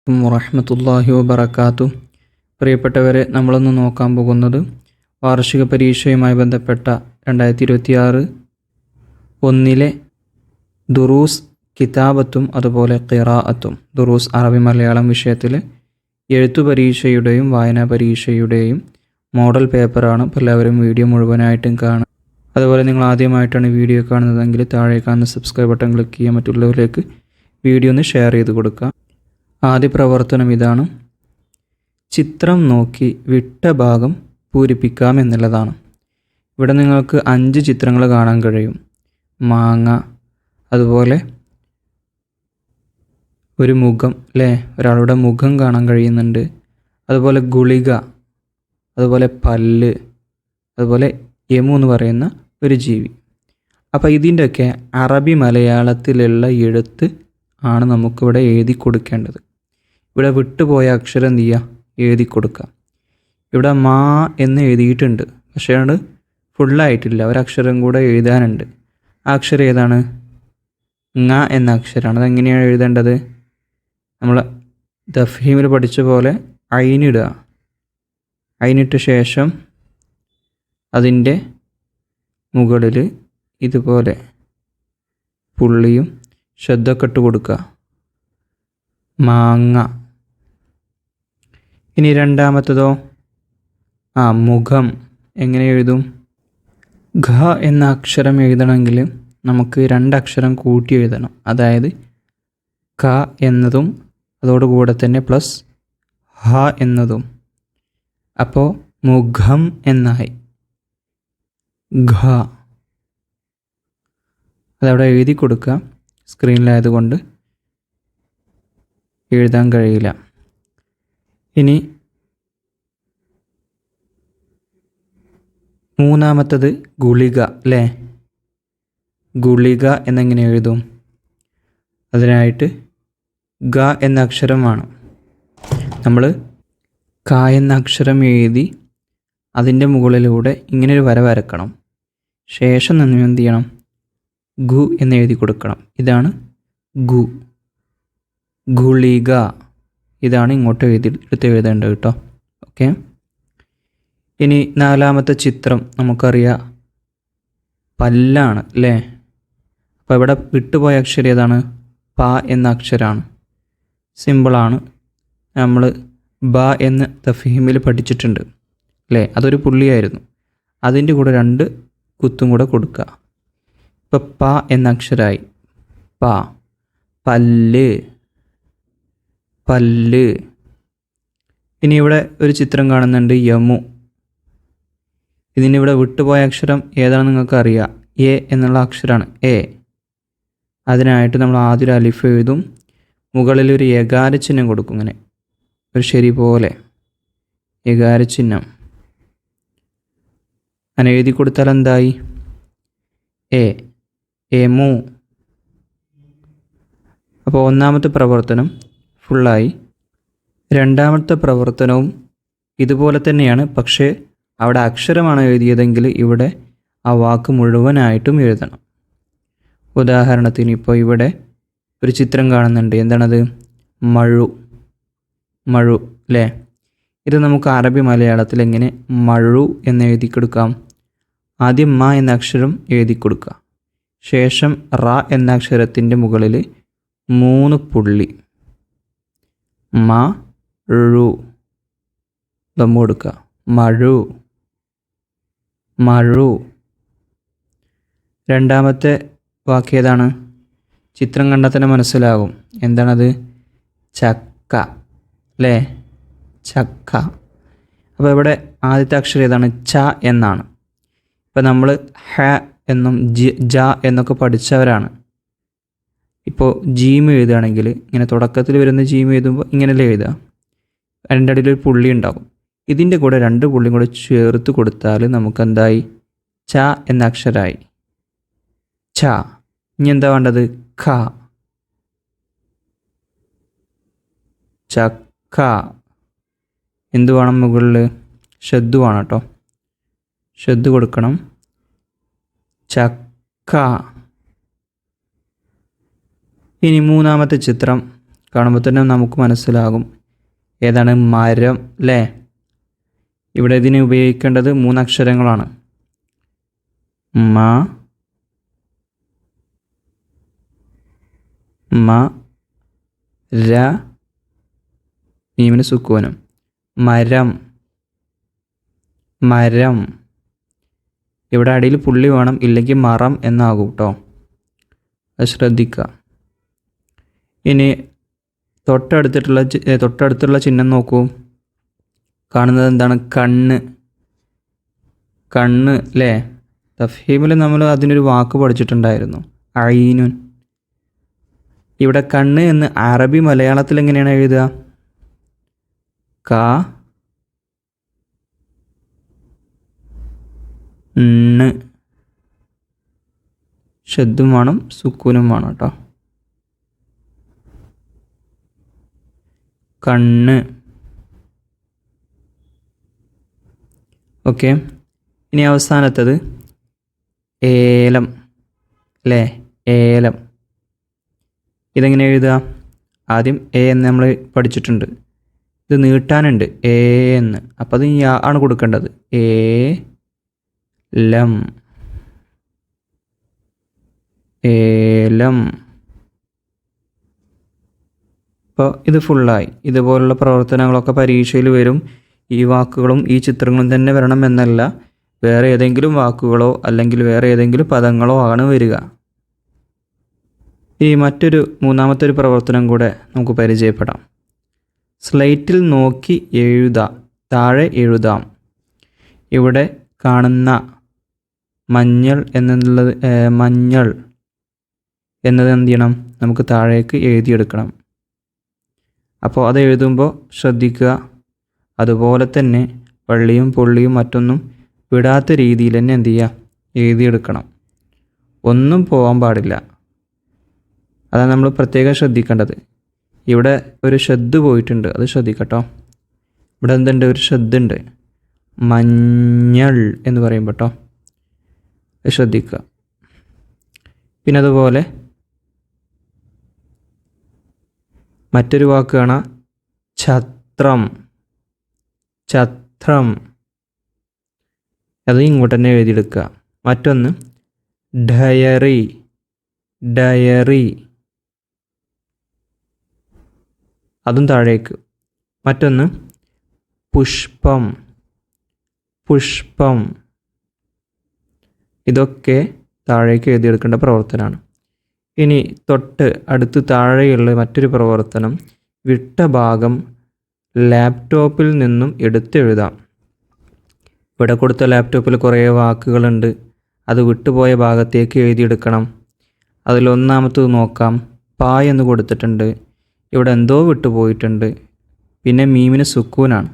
വറഹ്മത്തുള്ളാഹി വബറകാതുഹു. പ്രിയപ്പെട്ടവരെ, നമ്മളൊന്ന് നോക്കാൻ പോകുന്നത് വാർഷിക പരീക്ഷയുമായി ബന്ധപ്പെട്ട 2026 ഒന്നിലെ ദുറൂസ് കിതാബത്തും അതുപോലെ ഖിറാഅത്തും. ദുറൂസ് അറബി മലയാളം വിഷയത്തിൽ എഴുത്തു പരീക്ഷയുടെയും വായനാ പരീക്ഷയുടെയും മോഡൽ പേപ്പറാണ്. അപ്പോൾ എല്ലാവരും വീഡിയോ മുഴുവനായിട്ടും കാണുക. അതുപോലെ നിങ്ങൾ ആദ്യമായിട്ടാണ് വീഡിയോ കാണുന്നതെങ്കിൽ താഴെ കാണുന്ന സബ്സ്ക്രൈബ് ബട്ടൺ ക്ലിക്ക് ചെയ്യുക. മറ്റുള്ളവരിലേക്ക് വീഡിയോ ഒന്ന് ഷെയർ ചെയ്ത് കൊടുക്കുക. ആദ്യ പ്രവർത്തനം ഇതാണ്. ചിത്രം നോക്കി വിട്ട ഭാഗം പൂരിപ്പിക്കാം എന്നുള്ളതാണ്. ഇവിടെ നിങ്ങൾക്ക് 5 ചിത്രങ്ങൾ കാണാൻ കഴിയും. മാങ്ങ, അതുപോലെ ഒരു മുഖം, അല്ലേ, ഒരാളുടെ മുഖം കാണാൻ കഴിയുന്നുണ്ട്. അതുപോലെ ഗുളിക, അതുപോലെ പല്ല്, അതുപോലെ യമു എന്ന് പറയുന്ന ഒരു ജീവി. അപ്പോൾ ഇതിൻ്റെയൊക്കെ അറബി മലയാളത്തിലുള്ള എഴുത്ത് ആണ് നമുക്കിവിടെ എഴുതി കൊടുക്കേണ്ടത്. ഇവിടെ വിട്ടുപോയ അക്ഷരം എന്ത് ചെയ്യുക, എഴുതി കൊടുക്കുക. ഇവിടെ മാ എന്ന് എഴുതിയിട്ടുണ്ട്, പക്ഷേ അത് ഫുള്ളായിട്ടില്ല, ഒരക്ഷരം കൂടെ എഴുതാനുണ്ട്. ആ അക്ഷരം ഏതാണ്? ങ എന്ന അക്ഷരമാണ്. അതെങ്ങനെയാണ് എഴുതേണ്ടത്? നമ്മൾ തഫ്ഹീമിൽ പഠിച്ച പോലെ ഐനിടുക. ഐനിട്ട ശേഷം അതിൻ്റെ മുകളിൽ ഇതുപോലെ പുള്ളിയും ശ്രദ്ധയൊക്കെ ഇട്ട് കൊടുക്കുക. മാങ്ങ. ഇനി രണ്ടാമത്തതോ, മുഖം. എങ്ങനെ എഴുതും? ഘ എന്ന അക്ഷരം എഴുതണമെങ്കിൽ നമുക്ക് 2 അക്ഷരം കൂട്ടി എഴുതണം. അതായത് ക എന്നതും അതോടുകൂടെ തന്നെ പ്ലസ് ഹ എന്നതും. അപ്പോൾ മുഖം എന്നായി. ഘ അതവിടെ എഴുതി കൊടുക്കുക. സ്ക്രീനിലായതുകൊണ്ട് എഴുതാൻ കഴിയില്ല. ഇനി മൂന്നാമത്തത് ഗുളിക, അല്ലേ? ഗുളിക എന്നെങ്ങനെ എഴുതും? അതിനായിട്ട് ഗ എന്ന അക്ഷരമാണ്. നമ്മൾ ക എന്ന അക്ഷരം എഴുതി അതിൻ്റെ മുകളിലൂടെ ഇങ്ങനൊരു വര വരക്കണം. ശേഷം നമ്മൾ എന്ത് ചെയ്യണം? ഗു എന്ന് എഴുതി കൊടുക്കണം. ഇതാണ് ഗു. ഗുളിക. ഇതാണ് ഇങ്ങോട്ട് എടുത്ത് എഴുതേണ്ടത് കേട്ടോ. ഓക്കെ. ഇനി നാലാമത്തെ ചിത്രം നമുക്കറിയാം, പല്ലാണ്, അല്ലേ? അപ്പോൾ ഇവിടെ വിട്ടുപോയ അക്ഷരം ഏതാണ്? പ എന്ന അക്ഷരമാണ്. സിമ്പിളാണ്. നമ്മൾ ബ എന്ന് തഫ്ഹീമിൽ പഠിച്ചിട്ടുണ്ട്, അല്ലേ? അതൊരു പുള്ളിയായിരുന്നു. അതിൻ്റെ കൂടെ 2 കുത്തും കൂടെ കൊടുക്കുക. ഇപ്പോൾ പ എന്ന അക്ഷരമായി. പ. പല്ല്. പല്ല്. ഇനി ഇവിടെ ഒരു ചിത്രം കാണുന്നുണ്ട്, യമു. ഇതിനിവിടെ വിട്ടുപോയ അക്ഷരം ഏതാണെന്ന് നിങ്ങൾക്ക് അറിയാം. എ എന്നുള്ള അക്ഷരമാണ്. എ. അതിനായിട്ട് നമ്മൾ ആദ്യം ഒരു അലിഫ് എഴുതും, മുകളിൽ ഒരു യകാര ചിഹ്നം കൊടുക്കും. ഇങ്ങനെ ഒരു ശരി പോലെ യകാര ചിഹ്നം അങ്ങനെ എഴുതി കൊടുത്താൽ എന്തായി? എ. എമു. അപ്പോൾ ഒന്നാമത്തെ പ്രവർത്തനം ഫുള്ളായി. രണ്ടാമത്തെ പ്രവർത്തനവും ഇതുപോലെ തന്നെയാണ്. പക്ഷേ അവിടെ അക്ഷരമാണ് എഴുതിയതെങ്കിൽ ഇവിടെ ആ വാക്ക് മുഴുവനായിട്ടും എഴുതണം. ഉദാഹരണത്തിന് ഇപ്പോൾ ഇവിടെ ഒരു ചിത്രം കാണുന്നുണ്ട്. എന്താണത്? മഴു. മഴു, അല്ലേ? ഇത് നമുക്ക് അറബി മലയാളത്തിൽ എങ്ങനെ മഴു എന്ന് എഴുതി കൊടുക്കാം? ആദ്യം മ എന്ന അക്ഷരം എഴുതി കൊടുക്കുക. ശേഷം റ എന്ന അക്ഷരത്തിൻ്റെ മുകളിൽ 3 പുള്ളി. മ ഴു. ദമ്മു കൊടുക്കുക. മഴു. മഴു. രണ്ടാമത്തെ വാക്ക് ഏതാണ്? ചിത്രം കണ്ടാൽ തന്നെ മനസ്സിലാകും. എന്താണത്? ചക്ക, അല്ലേ? ചക്ക. അപ്പോൾ ഇവിടെ ആദ്യത്തെ അക്ഷരം ഏതാണ്? ച എന്നാണ്. ഇപ്പം നമ്മൾ ഹ എന്നും ജ എന്നൊക്കെ പഠിച്ചവരാണ്. ഇപ്പോൾ ജീം എഴുതുകയാണെങ്കിൽ ഇങ്ങനെ തുടക്കത്തിൽ വരുന്ന ജീം എഴുതുമ്പോൾ ഇങ്ങനെയല്ലേ എഴുതുക? അതിൻ്റെ ഇടയിൽ ഒരു പുള്ളി ഉണ്ടാകും. ഇതിൻ്റെ കൂടെ 2 പുള്ളിയും കൂടെ ചേർത്ത് കൊടുത്താൽ നമുക്കെന്തായി? ച എന്ന അക്ഷരമായി. ച. ഇനി എന്താ വേണ്ടത്? ഖ. ചക്ക. എന്ത് വേണം മുകളിൽ? ഷദ്ദ് വേണം കേട്ടോ. ഷദ്ദ് കൊടുക്കണം. ചക്ക. ഇനി മൂന്നാമത്തെ ചിത്രം കാണുമ്പോൾ തന്നെ നമുക്ക് മനസ്സിലാകും ഏതാണ് മരം അല്ലേ. ഇവിടെ ഇതിന് ഉപയോഗിക്കേണ്ടത് 3 അക്ഷരങ്ങളാണ്. മ മ ര മീമിന് സുക്കൂനും. മരം മരം. ഇവിടെ അടിയിൽ പുള്ളി വേണം, ഇല്ലെങ്കിൽ മറം എന്നാകും കേട്ടോ, അത് ശ്രദ്ധിക്കുക. ഇനി തൊട്ടടുത്തുള്ള ചിഹ്നം നോക്കൂ. കാണുന്നത് എന്താണ്? കണ്ണ്. കണ്ണ് അല്ലേ. തഫ്ഹീമിൽ നമ്മൾ അതിനൊരു വാക്ക് പഠിച്ചിട്ടുണ്ടായിരുന്നു, ഐനുൻ. ഇവിടെ കണ്ണ് എന്ന് അറബി മലയാളത്തിൽ എങ്ങനെയാണ് എഴുതുക? ക ണ്. ഷദ്ദും വേണം സുക്കൂനും വേണം കേട്ടോ. കണ്ണ്. ഓക്കെ. ഇനി അവസാനത്തത് ഏലം അല്ലേ. ഏലം. ഇതെങ്ങനെ എഴുതുക? ആദ്യം എ എന്ന് നമ്മൾ പഠിച്ചിട്ടുണ്ട്. ഇത് നീട്ടാനുണ്ട് എ എന്ന്, അപ്പോൾ അത് യാ ആണ് കൊടുക്കേണ്ടത്. ലം. ഏലം. അപ്പോൾ ഇത് ഫുള്ളായി. ഇതുപോലുള്ള പ്രവർത്തനങ്ങളൊക്കെ പരീക്ഷയിൽ വരും. ഈ വാക്കുകളും ഈ ചിത്രങ്ങളും തന്നെ വരണം എന്നല്ല, വേറെ ഏതെങ്കിലും വാക്കുകളോ അല്ലെങ്കിൽ വേറെ ഏതെങ്കിലും പദങ്ങളോ ആണ് വരിക. ഈ മൂന്നാമത്തെ ഒരു പ്രവർത്തനം കൂടെ നമുക്ക് പരിചയപ്പെടാം. സ്ലേറ്റിൽ നോക്കി എഴുതാം, താഴെ എഴുതാം. ഇവിടെ കാണുന്ന മഞ്ഞൾ എന്നത് എന്ത് ചെയ്യണം? നമുക്ക് താഴേക്ക് എഴുതിയെടുക്കണം. അപ്പോൾ അത് എഴുതുമ്പോൾ ശ്രദ്ധിക്കുക, അതുപോലെ തന്നെ വള്ളിയും പുള്ളിയും മറ്റൊന്നും വിടാത്ത രീതിയിൽ തന്നെ എന്ത് ചെയ്യുക? എഴുതിയെടുക്കണം. ഒന്നും പോകാൻ പാടില്ല. അതാണ് നമ്മൾ പ്രത്യേകം ശ്രദ്ധിക്കേണ്ടത്. ഇവിടെ ഒരു ഷദ് പോയിട്ടുണ്ട്, അത് ശ്രദ്ധിക്കട്ടോ. ഇവിടെ എന്തുണ്ട്? ഒരു ഷദ് ഉണ്ട്. മഞ്ഞൾ എന്ന് പറയുമ്പോൾ കേട്ടോ, ശ്രദ്ധിക്കുക. പിന്നെ അതുപോലെ മറ്റൊരു വാക്ക് കാണാം, ഛത്രം. ഛത്രം. അത് ഇങ്ങോട്ട് തന്നെ എഴുതിയെടുക്കുക. മറ്റൊന്ന് ഡയറി. ഡയറി. അതും താഴേക്ക്. മറ്റൊന്ന് പുഷ്പം. പുഷ്പം. ഇതൊക്കെ താഴേക്ക് എഴുതിയെടുക്കേണ്ട പ്രവർത്തനമാണ്. ഇനി അടുത്ത് താഴെയുള്ള മറ്റൊരു പ്രവർത്തനം, വിട്ട ഭാഗം ലാപ്ടോപ്പിൽ നിന്നും എടുത്തെഴുതാം. ഇവിടെ കൊടുത്ത ലാപ്ടോപ്പിൽ കുറേ വാക്കുകളുണ്ട്, അത് വിട്ടുപോയ ഭാഗത്തേക്ക് എഴുതിയെടുക്കണം. അതിലൊന്നാമത്തത് നോക്കാം. പാ എന്ന് കൊടുത്തിട്ടുണ്ട്, ഇവിടെ എന്തോ വിട്ടുപോയിട്ടുണ്ട്. പിന്നെ മീമിന് സുക്കൂനാണ്.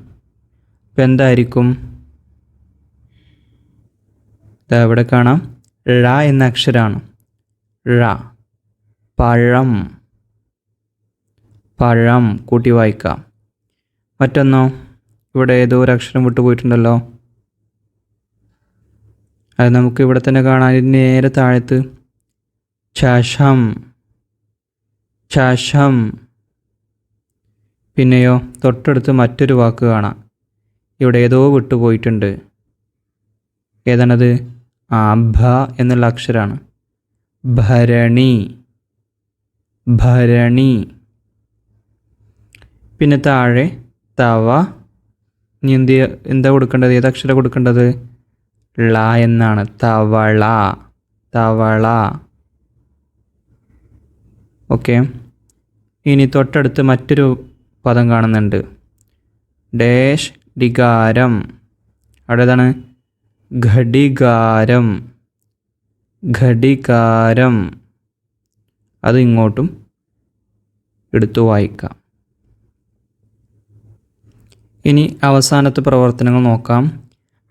ഇപ്പം എന്തായിരിക്കും? ഇവിടെ കാണാം ഴ എന്ന അക്ഷരമാണ്. ഴ. പഴം. പഴം കൂട്ടി വായിക്കാം. മറ്റൊന്നോ? ഇവിടെ ഏതോ ഒരു അക്ഷരം വിട്ടുപോയിട്ടുണ്ടല്ലോ, അത് നമുക്ക് ഇവിടെ തന്നെ കാണാം. ഇതിന് നേരെ താഴത്ത് ചഷം. ചഷം. പിന്നെയോ തൊട്ടടുത്ത് മറ്റൊരു വാക്ക് കാണാം. ഇവിടെ ഏതോ വിട്ടുപോയിട്ടുണ്ട്. ഏതാണത്? ഭ എന്നുള്ള അക്ഷരമാണ്. ഭരണി. ഭരണി. പിന്നെ താഴെ തവ. ഇനി എന്താ കൊടുക്കേണ്ടത്? ഏത് അക്ഷരം കൊടുക്കേണ്ടത്? ള എന്നാണ്. തവള. തവള. ഓക്കെ. ഇനി തൊട്ടടുത്ത് മറ്റൊരു പദം കാണുന്നുണ്ട്, ഡാഷ് ഡികാരം. അവിടെ ഏതാണ്? ഘടികാരം. ഘടികാരം. അത് ഇങ്ങോട്ടും എടുത്തു വായിക്കാം. ഇനി അവസാനത്തെ പ്രവർത്തനങ്ങൾ നോക്കാം.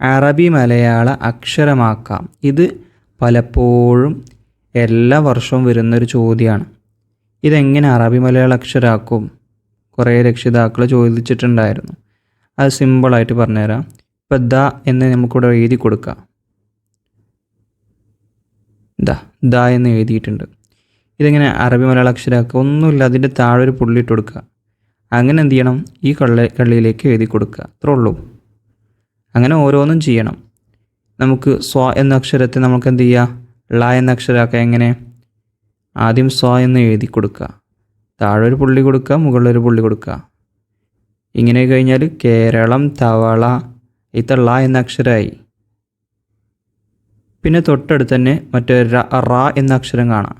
അറബി മലയാള അക്ഷരമാക്കാം. ഇത് പലപ്പോഴും എല്ലാ വർഷവും വരുന്നൊരു ചോദ്യമാണ്. ഇതെങ്ങനെ അറബി മലയാള അക്ഷരമാക്കും? കുറേ രക്ഷിതാക്കൾ ചോദിച്ചിട്ടുണ്ടായിരുന്നു. അത് സിമ്പിളായിട്ട് പറഞ്ഞുതരാം. ഇപ്പം ദ എന്ന് നമുക്കിവിടെ എഴുതി കൊടുക്കാം. ദ എന്ന് എഴുതിയിട്ടുണ്ട്. ഇതെങ്ങനെ അറബി മലയാള അക്ഷരമാക്കുക? ഒന്നുമില്ല, അതിൻ്റെ താഴെ ഒരു പുള്ളി ഇട്ട് കൊടുക്കുക. അങ്ങനെ എന്ത് ചെയ്യണം? ഈ കള്ളിയിലേക്ക് എഴുതി കൊടുക്കുക. അത്രേ ഉള്ളൂ. അങ്ങനെ ഓരോന്നും ചെയ്യണം. നമുക്ക് സ്വ എന്ന അക്ഷരത്തെ നമുക്ക് എന്ത് ചെയ്യുക? ള എന്ന അക്ഷരമാക്കുക. എങ്ങനെ? ആദ്യം സ്വ എന്ന് എഴുതി കൊടുക്കുക, താഴെ ഒരു പുള്ളി കൊടുക്കുക, മുകളിലൊരു പുള്ളി കൊടുക്കുക. ഇങ്ങനെ കഴിഞ്ഞാൽ കേരളം, തവള, ഇത്ത ള എന്ന അക്ഷരമായി. പിന്നെ തൊട്ടടുത്ത് തന്നെ മറ്റേ റ എന്ന അക്ഷരം കാണാം.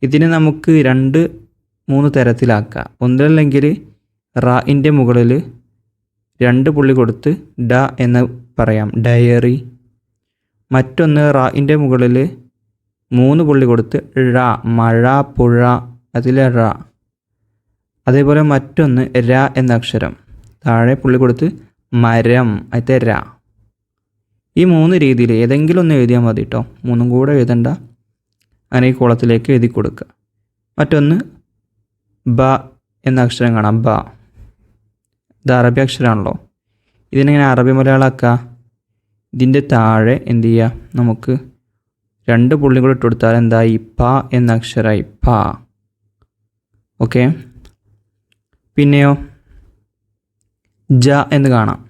ഇതിനെ നമുക്ക് 2-3 തരത്തിലാക്കാം. ഒന്നല്ലെങ്കിൽ റാഇൻ്റെ മുകളിൽ 2 പുള്ളി കൊടുത്ത് ഡ എന്ന് പറയാം, ഡയറി. മറ്റൊന്ന് റാഇൻ്റെ മുകളിൽ 3 പുള്ളി കൊടുത്ത് ഴ, മഴ, പുഴ, അതിലെ ഴ. അതേപോലെ മറ്റൊന്ന് ര എന്ന അക്ഷരം, താഴെ പുള്ളി കൊടുത്ത് മരം, അതിലെ ര. ഈ 3 രീതിയിൽ ഏതെങ്കിലും ഒന്ന് എഴുതിയാൽ മതി കേട്ടോ, 3 കൂടെ എഴുതണ്ട. അങ്ങനെ ഈ കോളത്തിലേക്ക് എഴുതി കൊടുക്കുക. മറ്റൊന്ന് ബ എന്ന അക്ഷരം കാണാം, ബ. ഇത് അറബി അക്ഷരമാണല്ലോ. ഇതിനെങ്ങനെ അറബി മലയാളമാക്കുക? ഇതിൻ്റെ താഴെ എന്ത് ചെയ്യുക? നമുക്ക് 2 പുള്ളി കൂടെ ഇട്ട് കൊടുത്താൽ എന്തായി? പ എന്ന അക്ഷരമായി, പ. ഓക്കെ. പിന്നെയോ ജ എന്ന് കാണാം.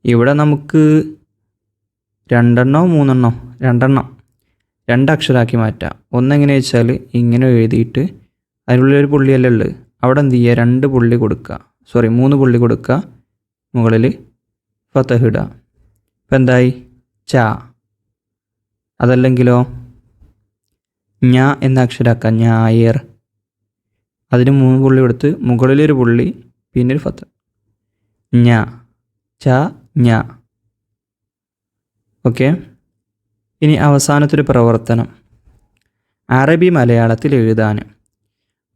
ഇവിടെ നമുക്ക് 2 അക്ഷരമാക്കി മാറ്റാം. ഒന്നെങ്ങനെ വെച്ചാൽ ഇങ്ങനെ എഴുതിയിട്ട് അതിനുള്ളിലൊരു പുള്ളിയല്ലേ ഉള്ളത്, അവിടെ എന്ത് ചെയ്യുക? 2 പുള്ളി കൊടുക്കുക, 3 പുള്ളി കൊടുക്കുക, മുകളിൽ ഫതഹ് ഇടുക. ഇപ്പം എന്തായി? ച. അതല്ലെങ്കിലോ ഞ എന്ന അക്ഷരമാക്കുക, ഞായർ. അതിന് 3 പുള്ളി കൊടുത്ത് മുകളിലൊരു പുള്ളി, പിന്നെ ഒരു ഫതഹ്, ഞ, ച, ഞ. ഓക്കെ. ഇനി അവസാനത്തൊരു പ്രവർത്തനം, അറബി മലയാളത്തിൽ എഴുതാൻ.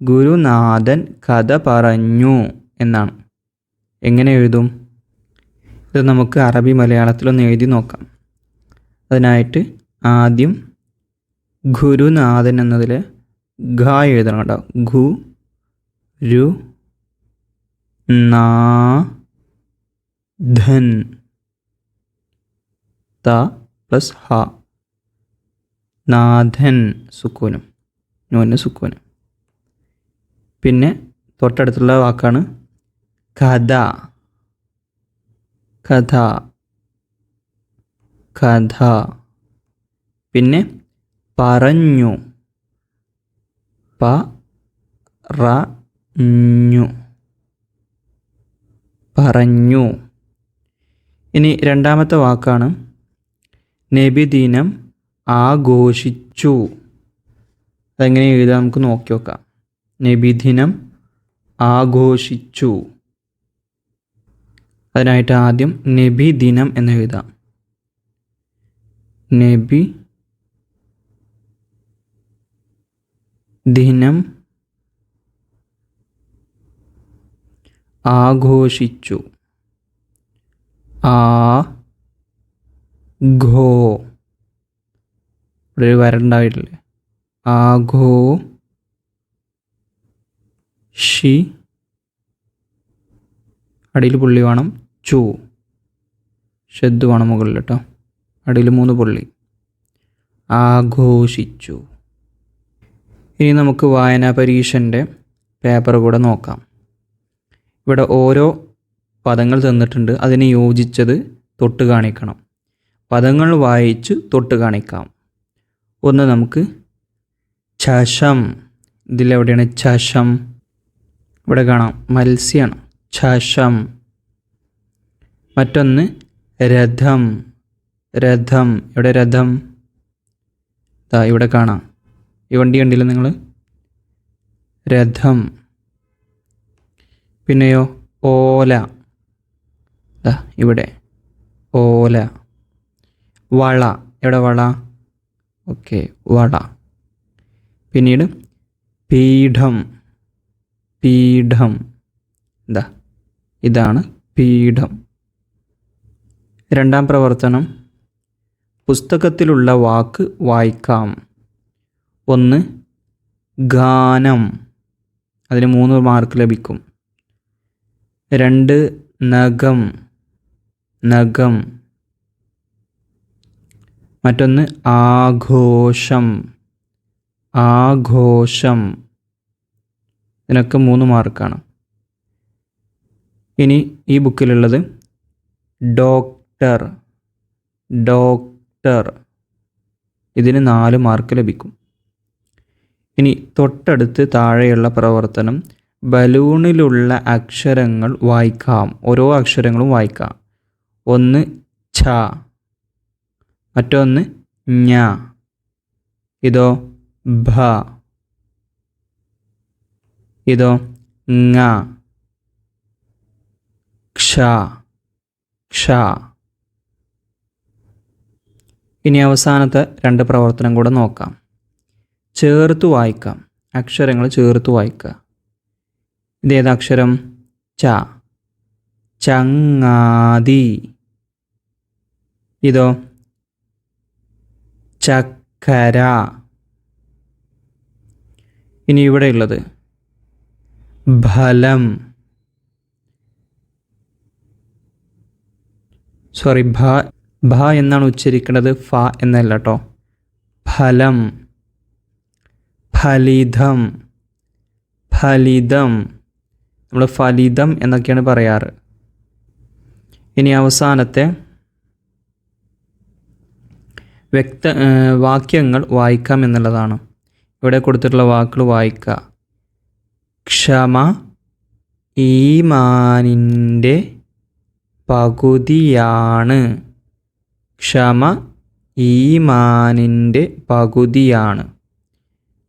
ഗുരുനാഥൻ കഥ പറഞ്ഞു എന്നാണ്. എങ്ങനെ എഴുതും? ഇത് നമുക്ക് അറബി മലയാളത്തിലൊന്ന് എഴുതി നോക്കാം. അതിനായിട്ട് ആദ്യം ഗുരുനാഥൻ എന്നതിൽ ഘ എഴുതണം കേട്ടോ. ഗു രു നാ ധൻ, ത പ്ലസ് ഹ, നാഥൻ, സുക്കൂനും, നൂന് സുക്കൂനും. പിന്നെ തൊട്ടടുത്തുള്ള വാക്കാണ് കഥ, കഥ, കഥ. പിന്നെ പറഞ്ഞു, പറഞ്ഞു, പറഞ്ഞു. ഇനി രണ്ടാമത്തെ വാക്കാണ് നബിദിനം ആഘോഷിച്ചു. അതെങ്ങനെ എഴുതാം നമുക്ക് നോക്കി നോക്കാം. നബിദിനം ആഘോഷിച്ചു. അതിനായിട്ട് ആദ്യം നബി ദിനം എന്ന് എഴുതാം. നബി ദിനം ആഘോഷിച്ചു. ഘോ, ഇവിടെ ഒരു വരണ്ടായിട്ടില്ലേ? ഷി, അടിയിൽ പുള്ളി വേണം, ചു, ഷെദ് വേണം മുകളിൽ കേട്ടോ, അടിയിൽ 3 പുള്ളി. ആഘോഷിച്ചു. ഇനി നമുക്ക് വായനാ പരീക്ഷൻ്റെ പേപ്പർ കൂടെ നോക്കാം. ഇവിടെ ഓരോ പദങ്ങൾ തന്നിട്ടുണ്ട്, അതിന് യോജിച്ചത് തൊട്ട് കാണിക്കണം. പദങ്ങൾ വായിച്ച് തൊട്ട് കാണിക്കാം. ഒന്ന് നമുക്ക് ചഷം. ഇതിലെവിടെയാണ് ചഷം? ഇവിടെ കാണാം, മത്സ്യമാണ്, ചഷം. മറ്റൊന്ന് രഥം. രഥം, ഇവിടെ രഥം, ഇവിടെ കാണാം, ഈ വണ്ടി കണ്ടില്ല നിങ്ങൾ? രഥം. പിന്നെയോ ഓല, ഇവിടെ ഓല. വള, എവിടെ വള? ഓക്കെ, വള. പിന്നീട് പീഠം. പീഠം, ഇതാണ് പീഠം. രണ്ടാം പ്രവർത്തനം, പുസ്തകത്തിലുള്ള വാക്ക് വായിക്കാം. ഒന്ന് ഗാനം, അതിന് 3 മാർക്ക് ലഭിക്കും. 2 നഖം, നഖം. മറ്റൊന്ന് ആഘോഷം, ആഘോഷം. ഇതിനൊക്കെ 3 മാർക്കാണ്. ഇനി ഈ ബുക്കിലുള്ളത് ഡോക്ടർ. ഇതിന് 4 മാർക്ക് ലഭിക്കും. ഇനി തൊട്ടടുത്ത് താഴെയുള്ള പ്രവർത്തനം ബലൂണിലുള്ള അക്ഷരങ്ങൾ വായിക്കാം. ഓരോ അക്ഷരങ്ങളും വായിക്കാം. ഒന്ന് ഛ, മറ്റൊന്ന് ഞ, ഇതോ ഭ, ഇതോ ങ, ക്ഷ, ഇനി അവസാനത്തെ 2 പ്രവർത്തനം കൂടെ നോക്കാം. ചേർത്ത് വായിക്കാം. അക്ഷരങ്ങൾ ചേർത്ത് വായിക്കുക. ഇതേത് അക്ഷരം? ച, ചങ്ങാതി. ഇതോ ചക്കര. ഇനി ഇവിടെയുള്ളത് ഫലം. സോറി, ഭ എന്നാണ് ഉച്ചരിക്കേണ്ടത്, ഫ എന്നല്ല കേട്ടോ. ഫലം, ഫലിതം. നമ്മൾ ഫലിതം എന്നൊക്കെയാണ് പറയാറ്. ഇനി അവസാനത്തെ വാക്യങ്ങൾ വായിക്കാം എന്നുള്ളതാണ്. ഇവിടെ കൊടുത്തിട്ടുള്ള വാക്കുകൾ വായിക്കുക. ക്ഷമ ഈമാനിൻ്റെ പകുതിയാണ്. ക്ഷമ ഈമാനിൻ്റെ പകുതിയാണ്.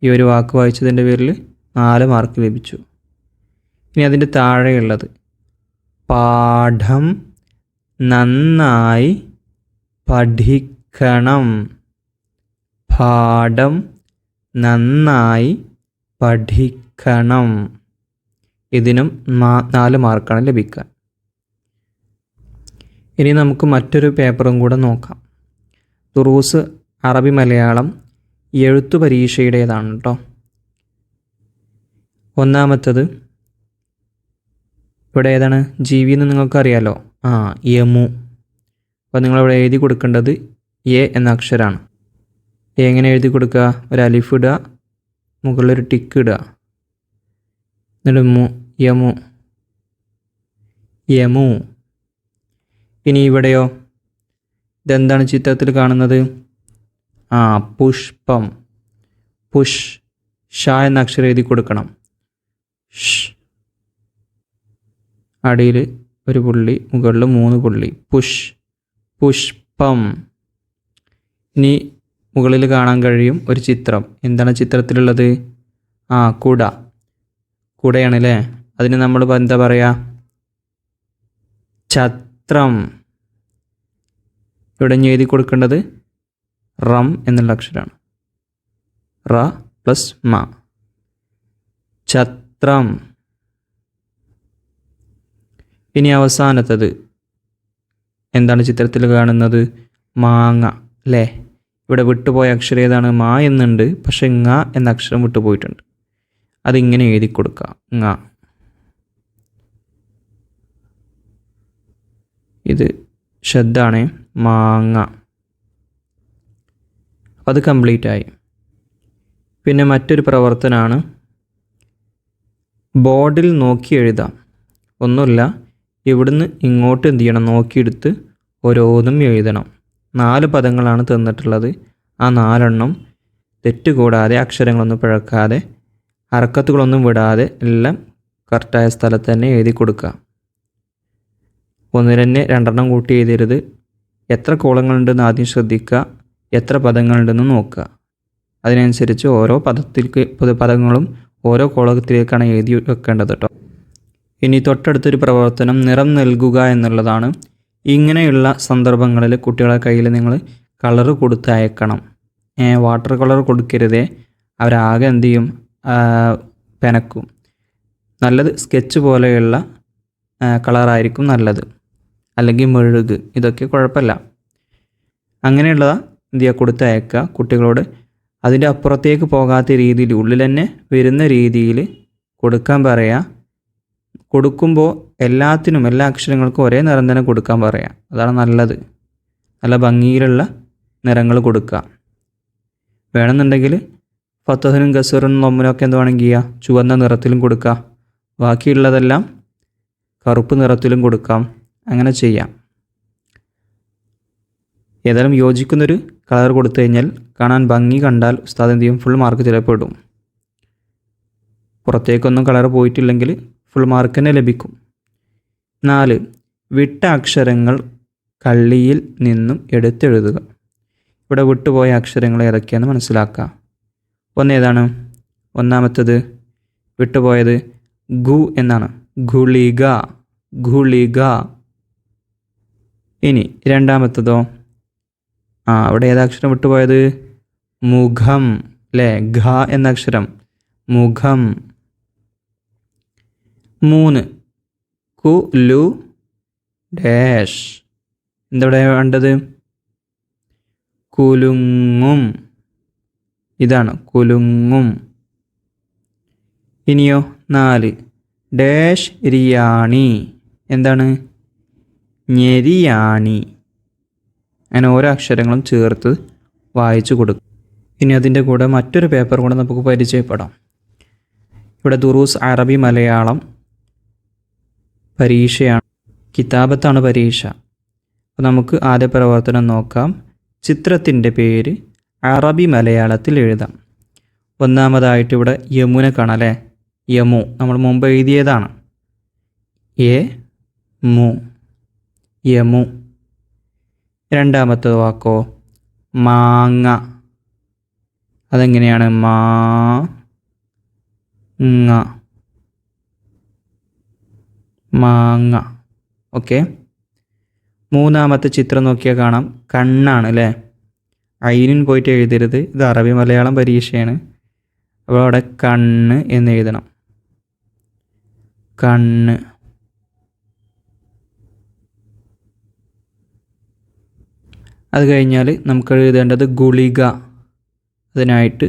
ഈ ഒരു വാക്ക് വായിച്ചതിൻ്റെ പേരിൽ 4 മാർക്ക് ലഭിച്ചു. ഇനി അതിൻ്റെ താഴെയുള്ളത് പാഠം നന്നായി പഠിക്കണം. പാഠം നന്നായി പഠിക്കണം. ഇതിനും 4 മാർക്കാണ് ലഭിക്കുക. ഇനി നമുക്ക് മറ്റൊരു പേപ്പറും കൂടെ നോക്കാം. ദുറൂസ് അറബി മലയാളം എഴുത്തു പരീക്ഷയുടേതാണ് കേട്ടോ. ഒന്നാമത്തത് ഇവിടെ ഏതാണ്? ജീവി എന്ന് നിങ്ങൾക്കറിയാലോ. യമു. അപ്പോൾ നിങ്ങളിവിടെ എഴുതി കൊടുക്കേണ്ടത് എ എന്ന അക്ഷരമാണ്. എങ്ങനെ എഴുതി കൊടുക്കുക? ഒരു അലിഫ് ഇടുക, മുകളിലൊരു ടിക്ക് ഇടുക, എന്നിട്ട് യമു. ഇനി ഇവിടെയോ? ഇതെന്താണ് ചിത്രത്തിൽ കാണുന്നത്? പുഷ്പം. ഷ എന്ന അക്ഷരം എഴുതി കൊടുക്കണം. അടിയിൽ ഒരു പുള്ളി, മുകളിൽ 3 പുള്ളി. പുഷ്പം. ഇനി മുകളിൽ കാണാൻ കഴിയും ഒരു ചിത്രം. എന്താണ് ചിത്രത്തിലുള്ളത്? കുടയാണല്ലേ. അതിന് നമ്മൾ എന്താ പറയുക? ഛത്രം. ഇവിടെ എഴുതി കൊടുക്കേണ്ടത് റം എന്നുള്ള അക്ഷരമാണ്. റ പ്ലസ് മ. ഛത്രം. ഇനി അവസാനത്തത് എന്താണ് ചിത്രത്തിൽ കാണുന്നത്? മാങ്ങ അല്ലേ. ഇവിടെ വിട്ടുപോയ അക്ഷരം ഏതാണ്? മാ എന്നുണ്ട്, പക്ഷെ ങ എന്ന അക്ഷരം വിട്ടുപോയിട്ടുണ്ട്. അതിങ്ങനെ എഴുതി കൊടുക്കുക. ങ. ഇത് ശബ്ദമാണ്, മാങ്ങ. അപ്പം അത് കംപ്ലീറ്റ് ആയി. പിന്നെ മറ്റൊരു പ്രവർത്തനമാണ് ബോർഡിൽ നോക്കി എഴുതാം. ഒന്നുമില്ല, ഇവിടുന്ന് ഇങ്ങോട്ട് എന്ത് ചെയ്യണം? നോക്കിയെടുത്ത് ഓരോന്നും എഴുതണം. 4 പദങ്ങളാണ് തന്നിട്ടുള്ളത്. ആ 4 തെറ്റുകൂടാതെ, അക്ഷരങ്ങളൊന്നും പിഴക്കാതെ, ഹർക്കത്തുകളൊന്നും വിടാതെ എല്ലാം കറക്റ്റായ സ്ഥലത്ത് തന്നെ എഴുതി കൊടുക്കുക. ഒന്നിൽ തന്നെ 2 കൂട്ടി എഴുതരുത്. എത്ര കോളങ്ങളുണ്ടെന്ന് ആദ്യം ശ്രദ്ധിക്കുക, എത്ര പദങ്ങളുണ്ടെന്ന് നോക്കുക. അതിനനുസരിച്ച് ഓരോ പദങ്ങളും ഓരോ കോളത്തിലേക്കാണ് എഴുതി വെക്കേണ്ടത് കേട്ടോ. ഇനി തൊട്ടടുത്തൊരു പ്രവർത്തനം നിറം നൽകുക എന്നുള്ളതാണ്. ഇങ്ങനെയുള്ള സന്ദർഭങ്ങളിൽ കുട്ടികളെ കയ്യിൽ നിങ്ങൾ കളറ് കൊടുത്തയക്കണം. വാട്ടർ കളർ കൊടുക്കരുതേ. അവരാകെ എന്ത് ചെയ്യും? പെനക്കും. നല്ലത് സ്കെച്ച് പോലെയുള്ള കളറായിരിക്കും നല്ലത്. അല്ലെങ്കിൽ മെഴുക്, ഇതൊക്കെ കുഴപ്പമില്ല. അങ്ങനെയുള്ള എന്ത് ചെയ്യുക? കൊടുത്തയക്കുക കുട്ടികളോട്. അതിൻ്റെ അപ്പുറത്തേക്ക് പോകാത്ത രീതിയിൽ, ഉള്ളിൽ തന്നെ വരുന്ന രീതിയിൽ കൊടുക്കാൻ പറയുക. കൊടുക്കുമ്പോൾ എല്ലാത്തിനും, എല്ലാ അക്ഷരങ്ങൾക്കും ഒരേ നിറം തന്നെ കൊടുക്കാൻ പറയുക. അതാണ് നല്ലത്. നല്ല ഭംഗിയിലുള്ള നിറങ്ങൾ കൊടുക്കുക. വേണമെന്നുണ്ടെങ്കിൽ ഫത്തഹിനും കസറിനും ലൊമ്മിനൊക്കെ എന്ത് വേണമെങ്കിൽ ചെയ്യുക, ചുവന്ന നിറത്തിലും കൊടുക്കുക. ബാക്കിയുള്ളതെല്ലാം കറുപ്പ് നിറത്തിലും കൊടുക്കാം. അങ്ങനെ ചെയ്യാം. ഏതായാലും യോജിക്കുന്നൊരു കളർ കൊടുത്തു കഴിഞ്ഞാൽ കാണാൻ ഭംഗി കണ്ടാൽ ഉസ്താദ് എന്ത് ചെയ്യും, ഫുൾ മാർക്ക് ചിലപ്പോൾ ഇടും. പുറത്തേക്കൊന്നും കളർ പോയിട്ടില്ലെങ്കിൽ ഫുൾ മാർക്ക് തന്നെ ലഭിക്കും. 4. വിട്ട അക്ഷരങ്ങൾ കള്ളിയിൽ നിന്നും എടുത്തെഴുതുക. ഇവിടെ വിട്ടുപോയ അക്ഷരങ്ങൾ ഏതൊക്കെയാണെന്ന് മനസ്സിലാക്കുക. ഏതാണ്? ഒന്നാമത്തത് വിട്ടുപോയത് ഗു എന്നാണ്. ഗുളിക, ഗുളിക. ഇനി രണ്ടാമത്തതോ, അവിടെ ഏതക്ഷരം വിട്ടുപോയത്? മുഖം അല്ലേ, ഘ എന്ന അക്ഷരം, മുഖം. 3. കുലു ഡാഷ്. എന്തെവിടെ വേണ്ടത്? കുലുങ്ങും. ഇതാണ് കുലുങ്ങും. ഇനിയോ 4. ഡാഷ് രിയാണി. എന്താണ്? ഞെരിയാണി. അങ്ങനെ ഓരോ അക്ഷരങ്ങളും ചേർത്ത് വായിച്ചു കൊടുക്കും. ഇനി അതിൻ്റെ കൂടെ മറ്റൊരു പേപ്പർ കൂടെ നമുക്ക് പരിചയപ്പെടാം. ഇവിടെ ദുറൂസ് അറബി മലയാളം പരീക്ഷയാണ്, കിതാബത്താണ് പരീക്ഷ. അപ്പോൾ നമുക്ക് ആദ്യ പ്രവർത്തനം നോക്കാം. ചിത്രത്തിൻ്റെ പേര് അറബി മലയാളത്തിൽ എഴുതാം. ഒന്നാമതായിട്ട് ഇവിടെ യമുന കാണാം അല്ലേ, യമു നമ്മൾ മുമ്പ് എഴുതിയതാണ്. മു, യമു. രണ്ടാമത്തെ വാക്കോ മാങ്ങ. അതെങ്ങനെയാണ്? മാങ്ങ. ഓക്കെ. മൂന്നാമത്തെ ചിത്രം നോക്കിയാൽ കാണാം, കണ്ണാണ് അല്ലേ. ഐനിൻ പോയിട്ട് എഴുതരുത്, ഇത് അറബി മലയാളം പരീക്ഷയാണ്. അപ്പോൾ അവിടെ കണ്ണ് എന്ന് എഴുതണം. കണ്ണ്. അത് കഴിഞ്ഞാൽ നമുക്ക് എഴുതേണ്ടത് ഗുളിക. അതിനായിട്ട്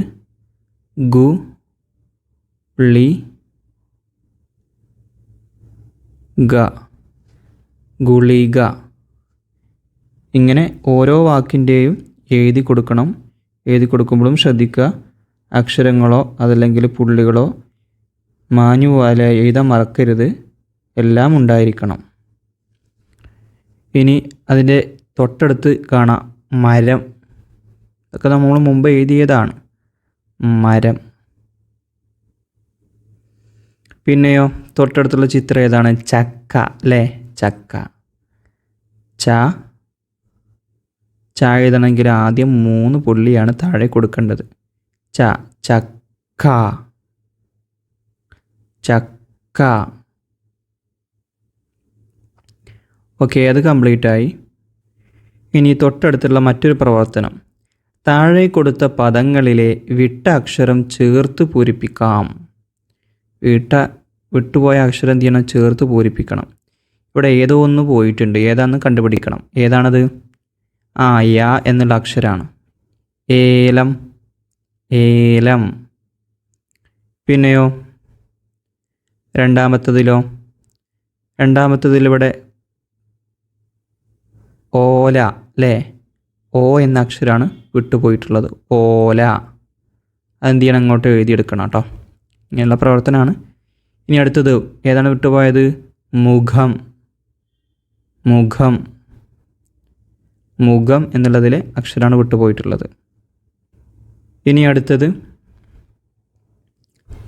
ഗുളിക. ഇങ്ങനെ ഓരോ വാക്കിൻ്റെയും എഴുതി കൊടുക്കണം. എഴുതി കൊടുക്കുമ്പോഴും ശ്രദ്ധിക്കുക, അക്ഷരങ്ങളോ അതല്ലെങ്കിൽ പുള്ളികളോ മാഞ്ഞു പോലെ എഴുതാൻ മറക്കരുത്, എല്ലാം ഉണ്ടായിരിക്കണം. ഇനി അതിൻ്റെ തൊട്ടടുത്ത് കാണാം മരം. ഇതൊക്കെ നമ്മൾ മുമ്പ് എഴുതിയതാണ്, മരം. പിന്നെയോ തൊട്ടടുത്തുള്ള ചിത്രം ഏതാണ്? ചക്ക അല്ലേ, ചക്ക. ച എഴുതണമെങ്കിൽ ആദ്യം 3 പുള്ളിയാണ് താഴെ കൊടുക്കേണ്ടത്. ചക്ക, ചക്ക. ഓക്കെ, അത് കംപ്ലീറ്റ് ആയി. ഇനി തൊട്ടടുത്തുള്ള മറ്റൊരു പ്രവർത്തനം, താഴെ കൊടുത്ത പദങ്ങളിലെ വിട്ട അക്ഷരം ചേർത്ത് പൂരിപ്പിക്കാം. വിട്ടുപോയ അക്ഷരം എന്ത് ചെയ്യണം? ചേർത്ത് പൂരിപ്പിക്കണം. ഇവിടെ ഏതോ ഒന്ന് പോയിട്ടുണ്ട്, ഏതാണെന്ന് കണ്ടുപിടിക്കണം. ഏതാണത്? യ എന്നുള്ള അക്ഷരമാണ്. ഏലം, ഏലം. പിന്നെയോ രണ്ടാമത്തതിലിവിടെ ഓല അല്ലേ, ഓ എന്ന അക്ഷരമാണ് വിട്ടുപോയിട്ടുള്ളത്, ഓല. അതെന്ത് ചെയ്യണം? അങ്ങോട്ട് എഴുതിയെടുക്കണം കേട്ടോ. ഇങ്ങനെയുള്ള പ്രവർത്തനമാണ്. ഇനി അടുത്തത് ഏതാണ് വിട്ടുപോയത്? മുഖം, മുഖം. മുഖം എന്നുള്ളതിലെ അക്ഷരമാണ് വിട്ടുപോയിട്ടുള്ളത്. ഇനി അടുത്തത്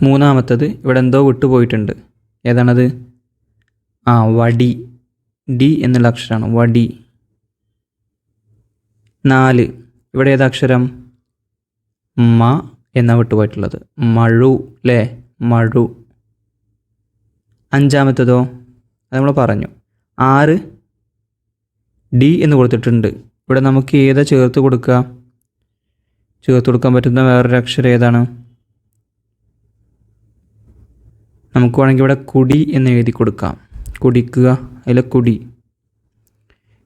മൂന്നാമത്തത്, ഇവിടെ എന്തോ വിട്ടുപോയിട്ടുണ്ട്. ഏതാണത്? വടി, ഡി എന്നുള്ള അക്ഷരമാണ്, വടി. 4, ഇവിടെ ഏതക്ഷരം? മ എന്നാണ് വിട്ടുപോയിട്ടുള്ളത്, മഴു അല്ലേ, മഴു. 5-മത്തേതോ? അത് നമ്മൾ പറഞ്ഞു. 6 ഡി എന്ന് കൊടുത്തിട്ടുണ്ട്. ഇവിടെ നമുക്ക് ഏതാ ചേർത്ത് കൊടുക്കുക? ചേർത്ത് കൊടുക്കാൻ പറ്റുന്ന വേറൊരു അക്ഷരം ഏതാണ്? നമുക്ക് വേണമെങ്കിൽ ഇവിടെ കുടി എന്ന് എഴുതി കൊടുക്കാം, കുടിക്കുക, അതിലെ കുടി.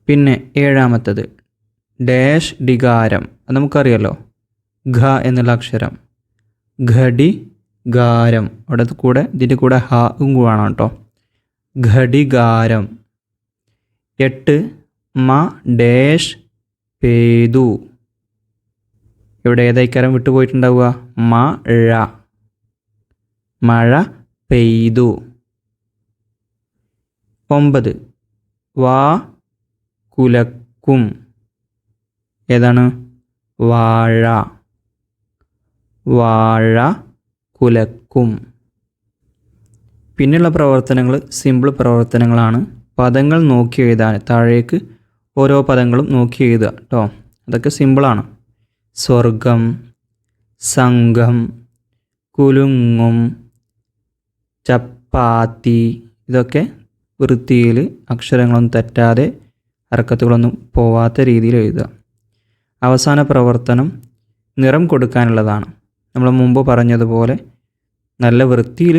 പിന്നെ 7-മത്തേത് ഡാഷ് ഡികാരം. അത് നമുക്കറിയാലോ, ഘ എന്നുള്ള അക്ഷരം, ഘടികാരം. അവിടെ കൂടെ ഇതിൻ്റെ കൂടെ ഹും വേണം കേട്ടോ, ഘടികാരം. 8 മ ഡാഷ് പെയ്തു. ഇവിടെ ഏതൈക്കാരം വിട്ടുപോയിട്ടുണ്ടാവുക? മഴ. മഴ പെയ്തു. 9 വാ കുലക്കും. ഏതാണ്? വാഴ. വാഴ കുലക്കും. പിന്നെയുള്ള പ്രവർത്തനങ്ങൾ സിമ്പിൾ പ്രവർത്തനങ്ങളാണ്. പദങ്ങൾ നോക്കി എഴുതാൻ താഴേക്ക് ഓരോ പദങ്ങളും നോക്കി എഴുതുക കേട്ടോ. അതൊക്കെ സിമ്പിളാണ്. സ്വർഗം, സംഘം, കുലുങ്ങും, ചപ്പാത്തി. ഇതൊക്കെ വൃത്തിയിൽ അക്ഷരങ്ങളൊന്നും തെറ്റാതെ ഹർക്കത്തുകളൊന്നും പോവാത്ത രീതിയിൽ എഴുതുക. അവസാന പ്രവർത്തനം നിറം കൊടുക്കാനുള്ളതാണ്. നമ്മൾ മുമ്പ് പറഞ്ഞതുപോലെ നല്ല വൃത്തിയിൽ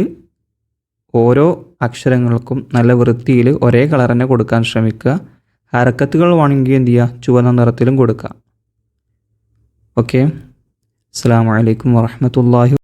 ഓരോ അക്ഷരങ്ങൾക്കും നല്ല വൃത്തിയിൽ ഒരേ കളർ തന്നെ കൊടുക്കാൻ ശ്രമിക്കുക. ഹർക്കത്തുകൾ വേണമെങ്കിൽ എന്ത് ചെയ്യുക? ചുവന്ന നിറത്തിലും കൊടുക്കുക. ഓക്കെ. അസ്സലാമു അലൈക്കും വറഹ്മത്തുള്ളാഹി